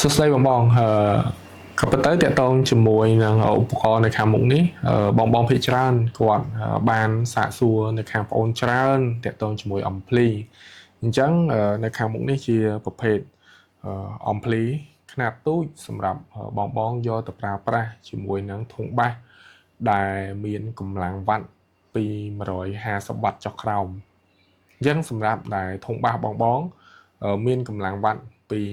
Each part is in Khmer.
សួស្តីបងក៏ប៉ុន្តែតកតងជាមួយនឹងឧបករណ៍នៅខាងមុខនេះបងភាគច្រើនគាត់បានសាកសួរនៅខាងប្អូនច្រើនតកតងជាមួយអំភ្លីអញ្ចឹងនៅខាងមុខនេះជាប្រភេទអំភ្លីខ្នាតទូចសម្រាប់បងយកទៅប្រើប្រាស់ជាមួយនឹងធុងបាសដែលមានកម្លាំងវ៉ាត់ពី150វ៉ាត់ចុះក្រោមអញ្ចឹងសម្រាប់ដែលធុងបាសបងមានកម្លាំងវ៉ាត់ពី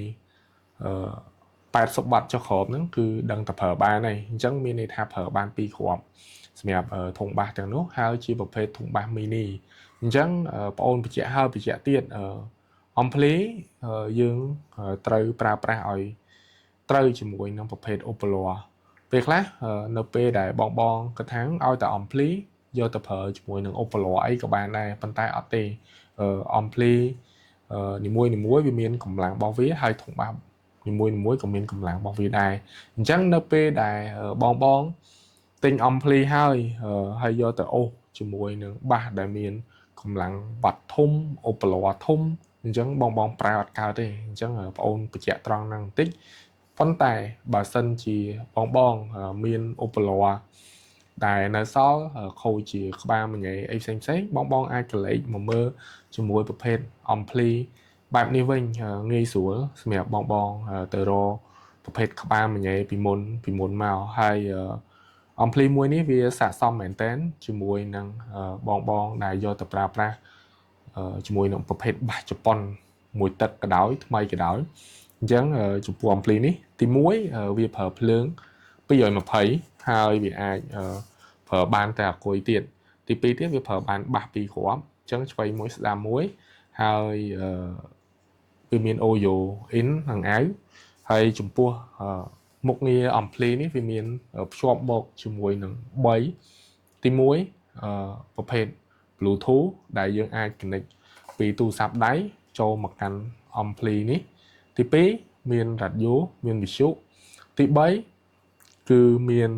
80វ៉ាត់ចុះក្រោមហ្នឹងគឺដឹងតែប្រើបានហើយអញ្ចឹងមានន័យថាប្រើបាន2គ្រាប់សម្រាប់ធុងបាសទាំងនោះហើយជាប្រភេទធុងបាសមីនីអញ្ចឹងបងអូនបញ្ជាក់ហើយបញ្ជាក់ទៀតអំភ្លីយើងត្រូវប្រើប្រាស់ឲ្យត្រូវជាមួយនឹងប្រភេទឧបល័រពេលខ្លះនៅពេលដែលបងគាត់ថាឲ្យតែអំភ្លីយកទៅប្រើជាមួយនឹងឧបល័រអីក៏បានដែរប៉ុន្តែអត់ទេអំភ្លីនីមួយវាមានកម្លាំងរបស់វាហើយធុងបាសនីមួយក៏មានកម្លាំងរបស់វាដែរអញ្ចឹងនៅពេលដែលបងទិញអំភ្លីហើយយកទៅអូសជាមួយនឹងបាសដែលមានកម្លាំងវ៉ាត់ធំឧបល័រធំអញ្ចឹងបងប្រើអត់កើតទេអញ្ចឹងបងអូនបញ្ជាក់ត្រង់ហ្នឹងបន្តិចប៉ុន្តែបើសិនជាបងមានឧបល័រដែលនៅសល់ខូចជាក្បាលមញ៉េអីផ្សេងបងអាចកលេចមកមើលជាមួយប្រភេទអំភ្លីបែបនេះវិញងាយស្រួលសម្រាប់បងទៅរកប្រភេទក្បាលមញ៉េពីមុនមកហើយអំភ្លីមួយនេះវាស័ក្តិសមមែនតើជាមួយនឹងបងដែលយកទៅប្រើប្រាស់ជាមួយនឹងប្រភេទបាសជប៉ុនមួយទឹកក៏ដោយថ្មីក៏ដោយអញ្ចឹងចំពោះអំភ្លីនេះទី1វាប្រើភ្លើង220ហើយវាអាចប្រើបានតែអាគុយទៀតទី2ទៀតវាប្រើបានបាស2គ្រាប់អញ្ចឹងឆ្វេងមួយស្ដាំមួយហើយវាមាន audio in និង out ហើយចំពោះមុខងារអំភ្លីនេះវាមានភ្ជាប់មកជាមួយនឹង3ទី1ប្រភេទ Bluetooth ដែលយើងអាច connect ពីទូរស័ព្ទដៃចូលមកកាន់អំភ្លីនេះទី2មានរ៉ាឌីយ៉ូមានវិទ្យុទី3គឺមាន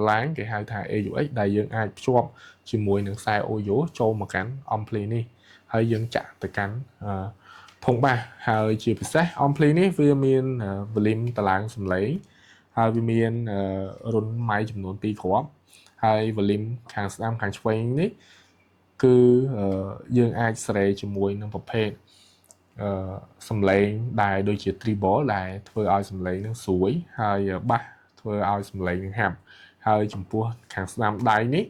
ឡាញគេហៅថា AUX ដែលយើងអាចភ្ជាប់ជាមួយនឹងខ្សែ audio ចូលមកកាន់អំភ្លីនេះហើយយើងចាក់ទៅកាន់ធុងបាសហើយជាពិសេសអំភ្លីនេះវាមានវ៉ូលីមតម្លើងសំឡេងហើយវាមានរុនម៉ៃចំនួន2គ្រាប់ហើយវ៉ូលីមខាងស្ដាំខាងឆ្វេងនេះគឺយើងអាចស្រេជាមួយនឹងប្រភេទសំឡេងដែលដូចជា treble ដែលធ្វើឲ្យសំឡេងនឹងស្រួយហើយបាសធ្វើឲ្យសំឡេងនឹងហាប់ហើយចំពោះខាងស្ដាំដៃនេះ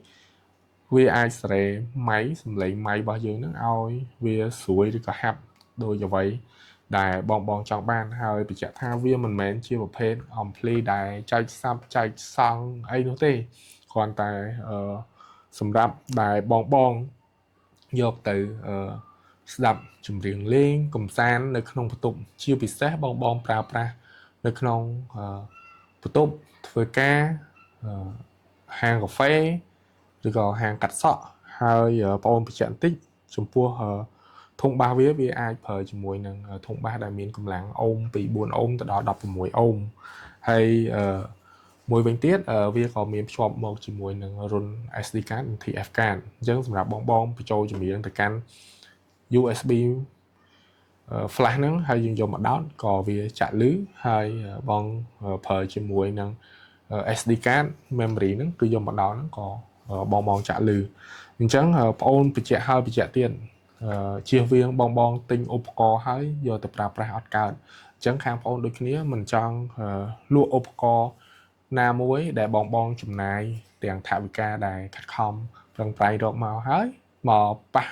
វាអាចស្រេម៉ៃសំឡេងម៉ៃរបស់យើងនឹងឲ្យវាស្រួយឬក៏ហាប់ដោយអ្វីដែលបងចង់បានហើយបញ្ជាក់ថាវាមិនមែនជាប្រភេទអំភ្លីដែលចែកសាប់ចែកសង់អីនោះទេគ្រាន់តែសម្រាប់ដែលបងយកទៅស្ដាប់ចម្រៀងលេងកម្សាន្តនៅក្នុងបន្ទប់ជាពិសេសបងប្រើប្រាស់នៅក្នុងបន្ទប់ធ្វើការហាងកាហ្វេឬក៏ហាងកាត់សក់ហើយបងបញ្ជាក់បន្តិចចំពោះធុងបាសវាអាចប្រើជាមួយនឹងធុងបាសដែលមានកម្លាំងអូមពី4អូមទៅដល់16អូមហើយមួយវិញទៀតវាក៏មានភ្ជាប់មកជាមួយនឹងរុន SD card និង TF card អញ្ចឹងសម្រាប់បងបញ្ចូលចម្រៀងទៅកាន់ USB flash ហ្នឹងហើយយើងយកមកដោតក៏វាចាក់លឺហើយបងប្រើជាមួយនឹង SD card memory ហ្នឹងគឺយកមកដោតហ្នឹងក៏បងចាក់លឺអញ្ចឹងបងអូនបញ្ជាក់ហើយបញ្ជាក់ទៀតជៀសវាងបងទិញឧបករណ៍ហើយយកទៅប្រើប្រាស់អត់កើតអញ្ចឹងខាងបងអូនដូចគ្នាមិនចង់លក់ឧបករណ៍ណាមួយដែលបងចំណាយទាំងថវិកាដែលខិតខំប្រឹងប្រែងរកមកហើយមកប៉ះ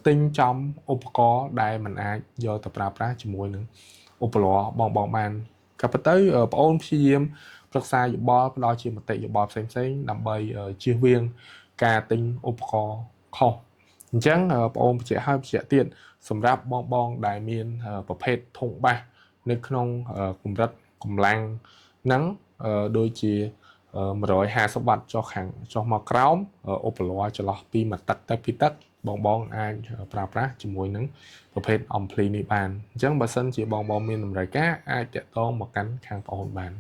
ទិញចំឧបករណ៍ដែលមិនអាចយកទៅប្រើប្រាស់ជាមួយនឹងឧបករណ៍បងបានក៏ប៉ុន្តែបងអូនព្យាយាមប្រឹក្សាយោបល់ផ្ដល់ជាមតិយោបល់ផ្សេងដើម្បីជៀសវាងការទិញឧបករណ៍ខុសអញ្ចឹងបងអូនបញ្ជាក់ហើយបញ្ជាក់ទៀតសម្រាប់បងដែលមានប្រភេទធុងបាសនៅក្នុងកម្រិតកម្លាំងហ្នឹងដូចជា150វ៉ាត់ចុះមកក្រោមឧបករណ៍ចន្លោះពី1ទឹកទៅ2ទឹកបងអាចប្រើប្រាស់ជាមួយនឹងប្រភេទអំភ្លីនេះបានអញ្ចឹងបើសិនជាបងមានតម្រូវការអាចតាក់ទងមកកាន់ខាងបងអូនបាន